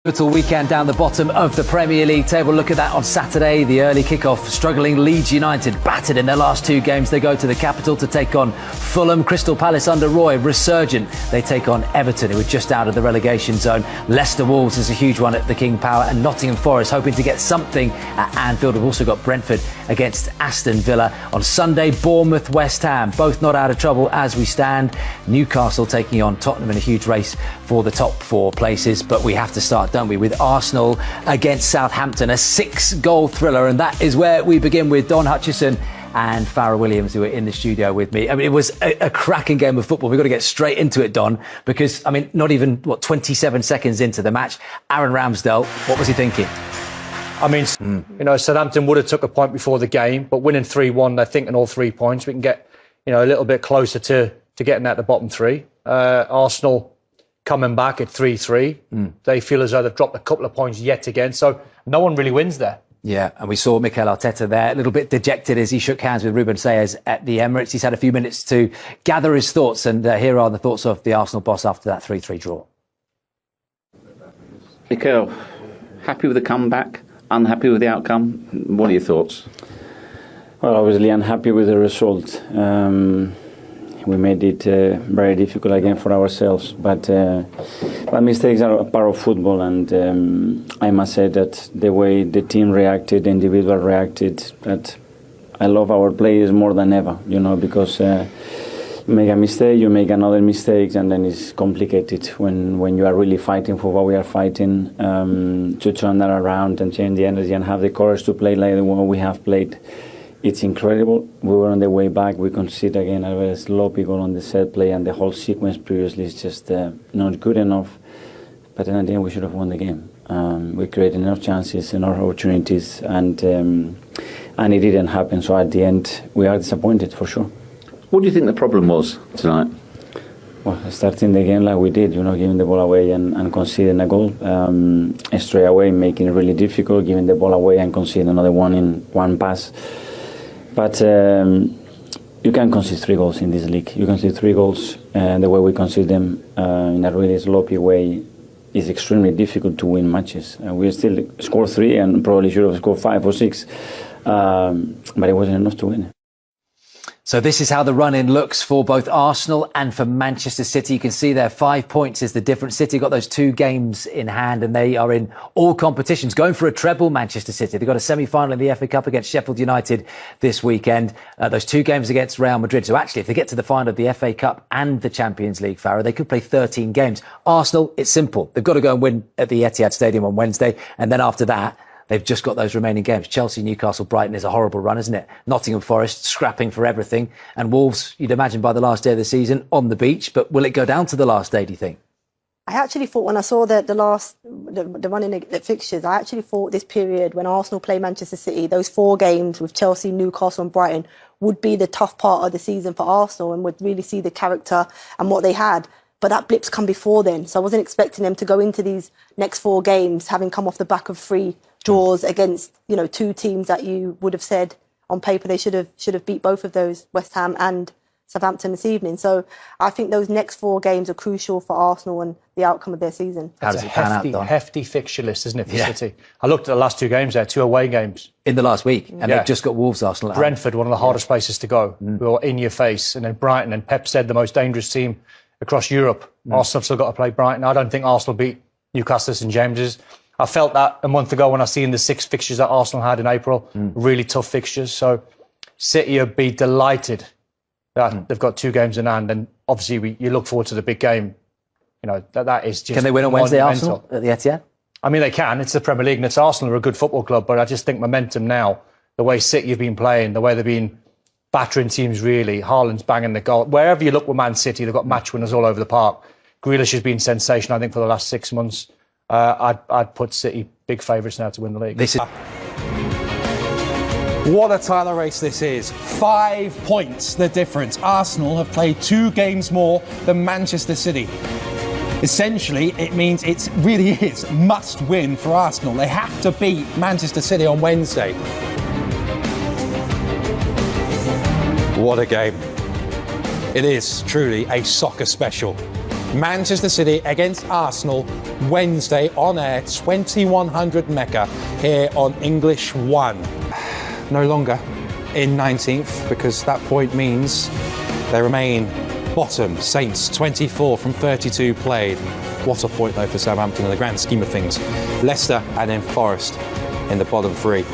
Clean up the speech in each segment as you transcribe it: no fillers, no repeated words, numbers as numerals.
Pivotal weekend down the bottom of the Premier League table. Look at that on Saturday, the early kickoff. Struggling Leeds United, battered in their last two games. They go to the capital to take on Fulham. Crystal Palace under Roy, resurgent. They take on Everton, who are just out of the relegation zone. Leicester Wolves is a huge one at the King Power, and Nottingham Forest hoping to get something at Anfield. We've also got Brentford against Aston Villa. On Sunday, Bournemouth, West Ham, both not out of trouble as we stand. Newcastle taking on Tottenham in a huge race for the top four places. But we have to start, don't we, with Arsenal against Southampton, a 6-goal thriller, and that is where we begin with Don Hutchison and Farrah Williams, who are in the studio with me. I mean, it was a cracking game of football. We've got to get straight into it, Don, because, I mean, not even, 27 seconds into the match, Aaron Ramsdale, what was he thinking? I mean, Southampton would have took a point before the game, but winning 3-1, they're thinking all 3 points. We can get, a little bit closer to getting at the bottom three. Arsenal coming back at 3-3. They feel as though they've dropped a couple of points yet again. So no one really wins there. Yeah, and we saw Mikel Arteta there, a little bit dejected as he shook hands with Ruben Sayers at the Emirates. He's had a few minutes to gather his thoughts, and here are the thoughts of the Arsenal boss after that 3-3 draw. Mikel, happy with the comeback? Unhappy with the outcome? What are your thoughts? Well, obviously unhappy with the result. We made it very difficult again for ourselves, but mistakes are a part of football, and I must say that the way the team reacted, the individual reacted, that I love our players more than ever, because you make a mistake, you make another mistake, and then it's complicated when you are really fighting for what we are fighting, to turn that around and change the energy and have the courage to play like the one we have played. It's incredible. We were on the way back. We conceded again a very sloppy goal on the set play, and the whole sequence previously is just not good enough. But then at the end, we should have won the game. We created enough chances, enough opportunities, and it didn't happen. So at the end, we are disappointed for sure. What do you think the problem was tonight? Well, starting the game like we did, giving the ball away and conceding a goal straight away, making it really difficult, giving the ball away and conceding another one in one pass. But you can concede 3 goals in this league. You concede 3 goals, and the way we concede them in a really sloppy way is extremely difficult to win matches. We still scored 3 and probably should have scored 5 or 6, but it wasn't enough to win. So this is how the run-in looks for both Arsenal and for Manchester City. You can see there 5 points is the difference. City got those 2 games in hand, and they are in all competitions. Going for a treble, Manchester City. They've got a semi-final in the FA Cup against Sheffield United this weekend. Those 2 games against Real Madrid. So actually, if they get to the final of the FA Cup and the Champions League, Farrah, they could play 13 games. Arsenal, it's simple. They've got to go and win at the Etihad Stadium on Wednesday. And then after that, they've just got those remaining games. Chelsea, Newcastle, Brighton is a horrible run, isn't it? Nottingham Forest scrapping for everything. And Wolves, you'd imagine by the last day of the season, on the beach. But will it go down to the last day, do you think? I actually thought when I saw the run in the fixtures, I actually thought this period when Arsenal play Manchester City, those 4 games with Chelsea, Newcastle and Brighton would be the tough part of the season for Arsenal and would really see the character and what they had. But that blip's come before then. So I wasn't expecting them to go into these next 4 games, having come off the back of 3 draws against, 2 teams that you would have said on paper they should have beat both of those, West Ham and Southampton this evening. So I think those next 4 games are crucial for Arsenal and the outcome of their season. How does it pan out, Don? Hefty fixture list, isn't it, for City? I looked at the last 2 games there, 2 away games. In the last week, and they've just got Wolves, Arsenal. Brentford, one of the hardest places to go. Who are in your face. And then Brighton, and Pep said the most dangerous team across Europe. Arsenal have still got to play Brighton. I don't think Arsenal beat Newcastle St James's. I felt that a month ago when I seen the 6 fixtures that Arsenal had in April. Really tough fixtures. So City would be delighted that they've got 2 games in hand. And obviously, you look forward to the big game. That is just. Can they win on Wednesday, Arsenal, at the Etihad? I mean, they can. It's the Premier League, and it's Arsenal are a good football club. But I just think momentum now, the way City have been playing, the way they've been battering teams, really. Haaland's banging the goal. Wherever you look with Man City, they've got match winners all over the park. Grealish has been sensational, I think, for the last 6 months. I'd put City big favourites now to win the league. What a title race this is. 5 points the difference. Arsenal have played 2 games more than Manchester City. Essentially, it means it really is must win for Arsenal. They have to beat Manchester City on Wednesday. What a game. It is truly a soccer special. Manchester City against Arsenal Wednesday on air, 2100 Mecca here on English One. No longer in 19th because that point means they remain bottom. Saints 24 from 32 played. What a point though for Southampton in the grand scheme of things. Leicester and then Forest in the bottom three.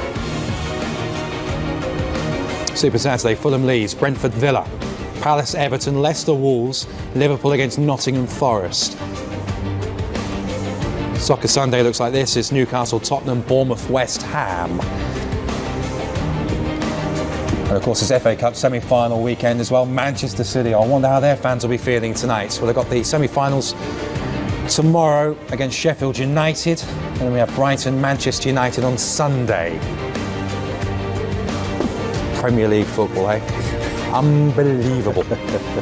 Super Saturday, Fulham Leeds, Brentford Villa, Palace Everton, Leicester Wolves, Liverpool against Nottingham Forest. Soccer Sunday looks like this. It's Newcastle, Tottenham, Bournemouth, West Ham. And of course it's FA Cup semi-final weekend as well. Manchester City, I wonder how their fans will be feeling tonight. Well, they've got the semi-finals tomorrow against Sheffield United. And then we have Brighton, Manchester United on Sunday. Premier League football, eh? Unbelievable.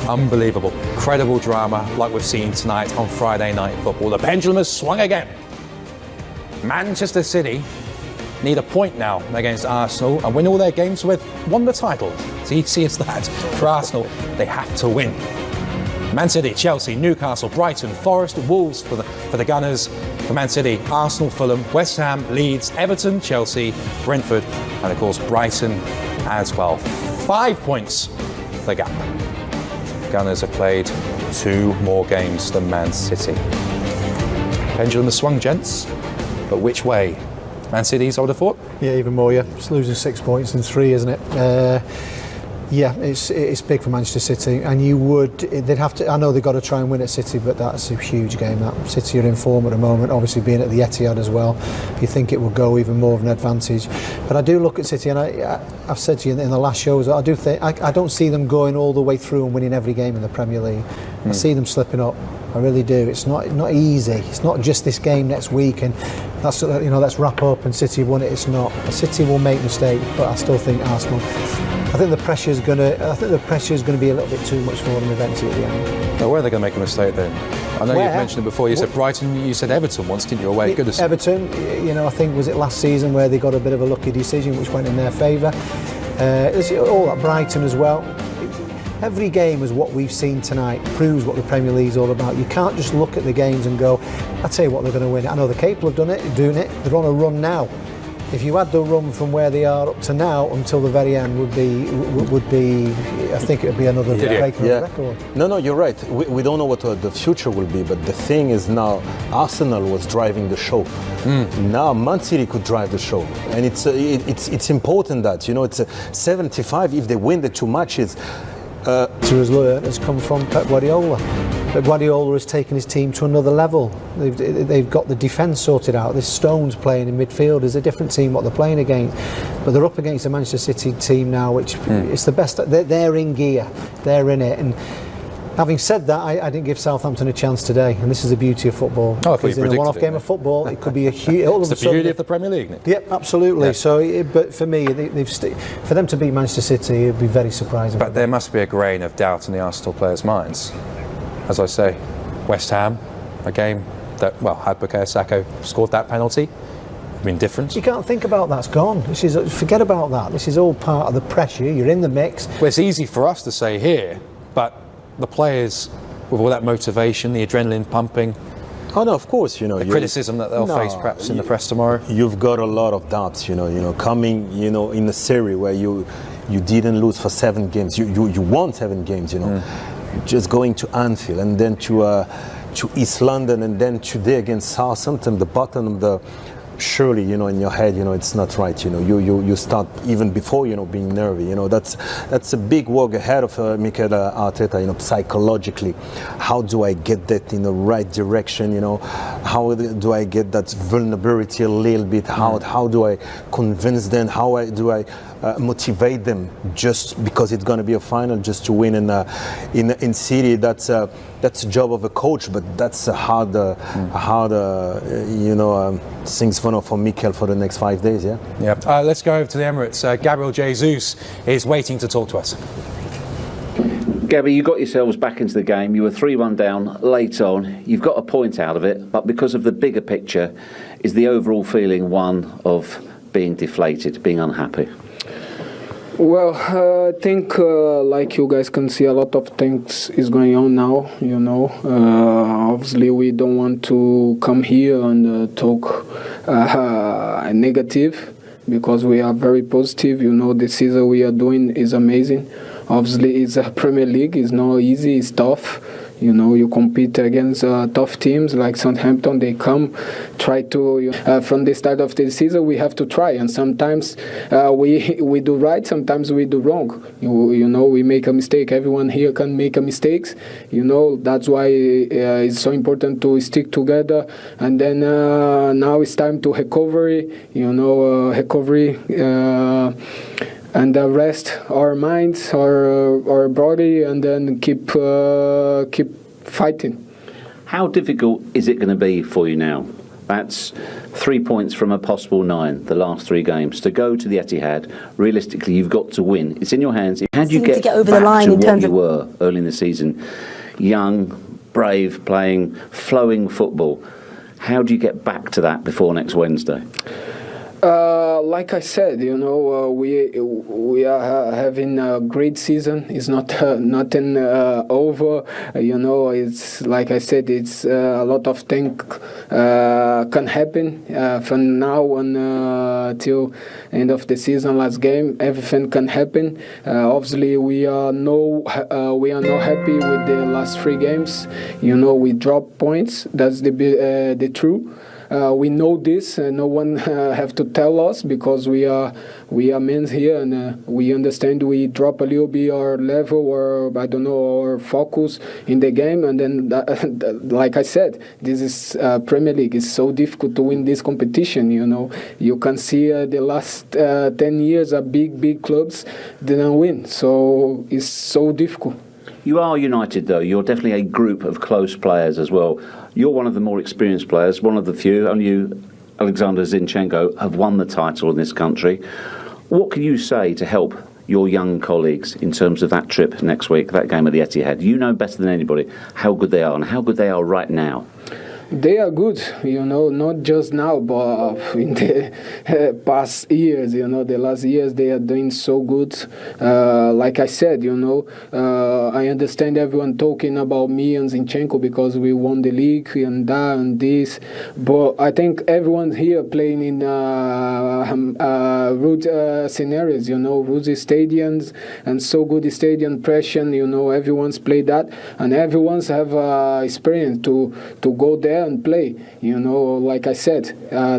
Unbelievable. Incredible drama like we've seen tonight on Friday Night Football. The pendulum has swung again. Manchester City need a point now against Arsenal and win all their games so they've won the title. It's easy as that. For Arsenal, they have to win. Man City, Chelsea, Newcastle, Brighton, Forest, Wolves for the Gunners. For Man City, Arsenal, Fulham, West Ham, Leeds, Everton, Chelsea, Brentford, and of course Brighton as well. 5 points the gap. Gunners have played 2 more games than Man City. Pendulum has swung, gents, but which way? Man City's, I would have thought. Yeah, even more. Yeah, it's losing 6 points in 3, isn't it? Yeah, it's big for Manchester City, and they'd have to. I know they've got to try and win at City, but that's a huge game. That City are in form at the moment, obviously being at the Etihad as well. You think it will go even more of an advantage, but I do look at City, and I've said to you in the last shows, I do think I don't see them going all the way through and winning every game in the Premier League. I see them slipping up. I really do. It's not easy. It's not just this game next week, and that's let's wrap up and City won it. It's not. City will make mistakes, but I still think Arsenal. I think the pressure is going to be a little bit too much for them eventually at the end. Now, where are they going to make a mistake then? I know you've mentioned it before. You said Brighton. You said Everton once, didn't you? Away, goodness. Everton. I think was it last season where they got a bit of a lucky decision, which went in their favour. All at Brighton as well. Every game, as what we've seen tonight, proves what the Premier League's all about. You can't just look at the games and go, I tell you what, they're going to win it. I know they're capable of doing it. They're on a run now. If you had the run from where they are up to now until the very end, would be I think it would be another breaking record. No, you're right. We don't know what the future will be, but the thing is now Arsenal was driving the show. Now Man City could drive the show, and it's important that it's 75 if they win the 2 matches. Has learned has come from Pep Guardiola. But Guardiola has taken his team to another level. They've got the defence sorted out. This Stones playing in midfield is a different team what they're playing against. But they're up against a Manchester City team now, which it's the best. They're in gear. They're in it. And having said that, I didn't give Southampton a chance today, and this is the beauty of football. Because in a one-off game of football, it could be a huge. It's the beauty of the Premier League, isn't it? Yep, absolutely. Yeah. So, but for me, for them to beat Manchester City, it'd be very surprising. But there must be a grain of doubt in the Arsenal players' minds. As I say, West Ham, a game that had Bukayo Saka scored that penalty. Been different. You can't think about that. It's gone. Forget about that. This is all part of the pressure. You're in the mix. Well, it's easy for us to say here, but the players with all that motivation, the adrenaline pumping. Oh no, of course, the criticism that they'll face perhaps in the press tomorrow. You've got a lot of doubts, coming, in a series where you didn't lose for 7 games. You won 7 games, Just going to Anfield and then to East London and then today against Southampton, the bottom of the. Surely, in your head, it's not right. You start even before, being nervy. That's a big work ahead of Mikel Arteta. Psychologically, how do I get that in the right direction? How do I get that vulnerability a little bit? How do I convince them? Do I motivate them just because it's going to be a final, just to win in City? That's a job of a coach, but that's a hard things for Mikel for the next 5 days. Yeah. Let's go over to the Emirates. Gabriel Jesus is waiting to talk to us. Gabby, you got yourselves back into the game. You were 3-1 down late on. You've got a point out of it, but because of the bigger picture, is the overall feeling one of being deflated, being unhappy? Well, I think like you guys can see, a lot of things is going on now, you know. Obviously, we don't want to come here and talk negative, because we are very positive. You know, the season we are doing is amazing. Obviously, it's a Premier League. It's not easy. It's tough. You know, you compete against tough teams like Southampton. They come, try to, from the start of the season, we have to try. And sometimes we do right, sometimes we do wrong. You know, we make a mistake. Everyone here can make a mistakes. You know, that's why it's so important to stick together. And then now it's time to recovery, you know, and rest our minds, our body, and then keep fighting. How difficult is it going to be for you now? That's 3 points from a possible 9, the last 3 games. To go to the Etihad, realistically, you've got to win. It's in your hands. How do you get over back the line to in what terms you of were early in the season? Young, brave, playing flowing football. How do you get back to that before next Wednesday? Like I said, you know, we are having a great season. It's not nothing over. You know, it's like I said, it's a lot of things can happen from now on till end of the season, last game. Everything can happen. Obviously, we are not happy with the last 3 games. You know, we dropped points. That's the truth. We know this, no one have to tell us, because we are men here, and we understand we drop a little bit our level, or I don't know, our focus in the game. And then like I said, this is Premier League. It's so difficult to win this competition. You know, you can see the last 10 years big clubs didn't win, so it's so difficult. You are United, though. You're definitely a group of close players as well. You're one of the more experienced players, one of the few. Only you, Alexander Zinchenko, have won the title in this country. What can you say to help your young colleagues in terms of that trip next week, that game at the Etihad? You know better than anybody how good they are and how good they are right now. They are good, you know, not just now, but in the past years, you know, the last years they are doing so good. Like I said, you know, I understand everyone talking about me and Zinchenko because we won the league and that and this, but I think everyone here playing in road scenarios, you know, road stadiums and so good stadium pressure, you know, everyone's played that and everyone's have experience to go there and play. You know, like I said,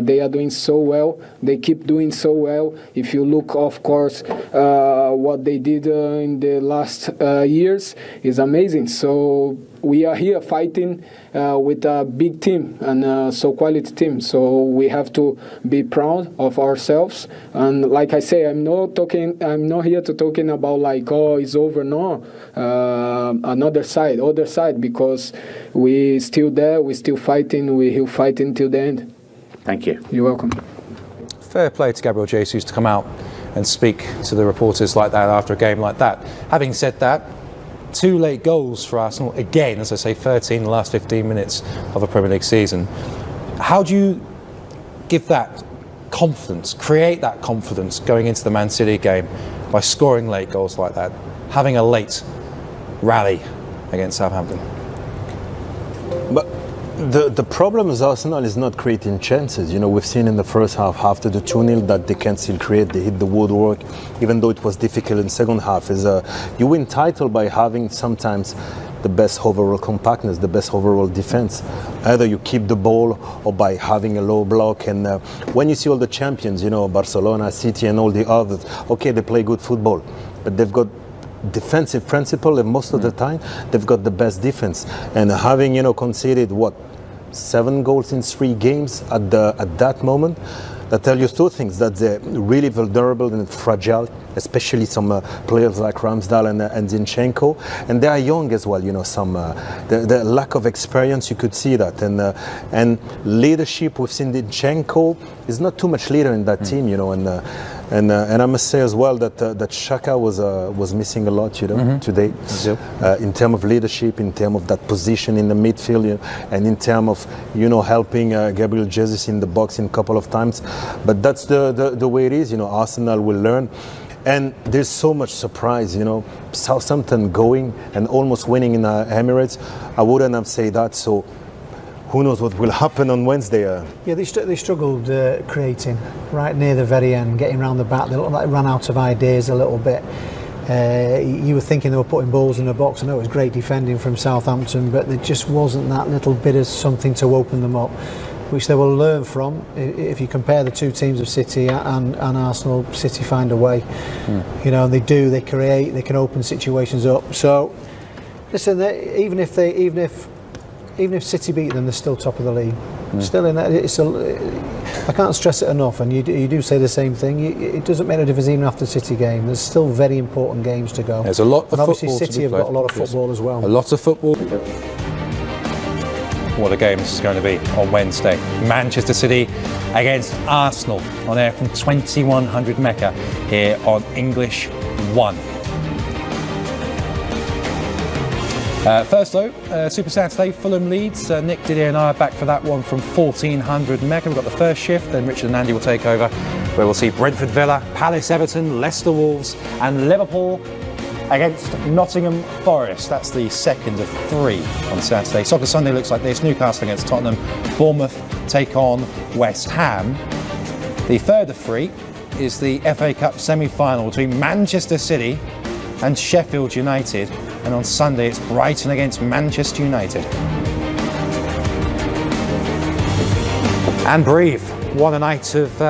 they are doing so well. They keep doing so well. If you look, of course, what they did in the last years is amazing. So we are here fighting with a big team and so quality team. So we have to be proud of ourselves. And like I say, I'm not here to talking about like, oh, it's over. No, other side, because we still there. We still fighting. We will fight until the end. Thank you. You're welcome. Fair play to Gabriel Jesus to come out and speak to the reporters like that after a game like that. Having said that, 2 late goals for Arsenal, again, as I say, 13 in the last 15 minutes of a Premier League season. How do you give that confidence, create that confidence going into the Man City game by scoring late goals like that, having a late rally against Southampton? But the problem with Arsenal is not creating chances. You know, we've seen in the first half after the 2-0 that they can still create. They hit the woodwork, even though it was difficult in the second half. You win title by having sometimes the best overall compactness, the best overall defense. Either you keep the ball or by having a low block. And when you see all the champions, you know, Barcelona, City and all the others, okay, they play good football, but they've got defensive principle, and most of the time they've got the best defense. And having, you know, conceded 7 goals in 3 games at that moment, that tell you 2 things: that they're really vulnerable and fragile, especially some players like Ramsdale and Zinchenko, and they are young as well. You know, the lack of experience, you could see that, and leadership. We've seen Zinchenko is not too much leader in that team, you know, and I must say as well that Xhaka was missing a lot, you know, today, in terms of leadership, in terms of that position in the midfield, you know, and in terms of, you know, helping Gabriel Jesus in the box in a couple of times. But that's the way it is, you know. Arsenal will learn. And there's so much surprise, you know. Southampton going and almost winning in Emirates. I wouldn't have said that. So who knows what will happen on Wednesday? Yeah, they struggled creating right near the very end, getting around the back. They looked like they ran out of ideas a little bit. You were thinking they were putting balls in the box. I know it was great defending from Southampton, but there just wasn't that little bit of something to open them up, which they will learn from. If you compare the two teams of City and Arsenal, City find a way. You know, they create, they can open situations up. So, listen, even if City beat them, they're still top of the league. Still in that. I can't stress it enough, and you do say the same thing. It doesn't make a difference even after the City game. There's still very important games to go. There's a lot of and obviously football City have got a lot of football as well. A lot of football. What a game this is going to be on Wednesday. Manchester City against Arsenal on air from 2100 Mecca here on English One. First though, Super Saturday, Fulham Leeds. Nick, Didier and I are back for that one from 1400 Mecca. We've got the first shift, then Richard and Andy will take over, where we'll see Brentford Villa, Palace Everton, Leicester Wolves and Liverpool against Nottingham Forest. That's the second of 3 on Saturday. Soccer Sunday looks like this: Newcastle against Tottenham, Bournemouth take on West Ham. The third of 3 is the FA Cup semi-final between Manchester City and Sheffield United. And on Sunday it's Brighton against Manchester United. And breathe. What a night of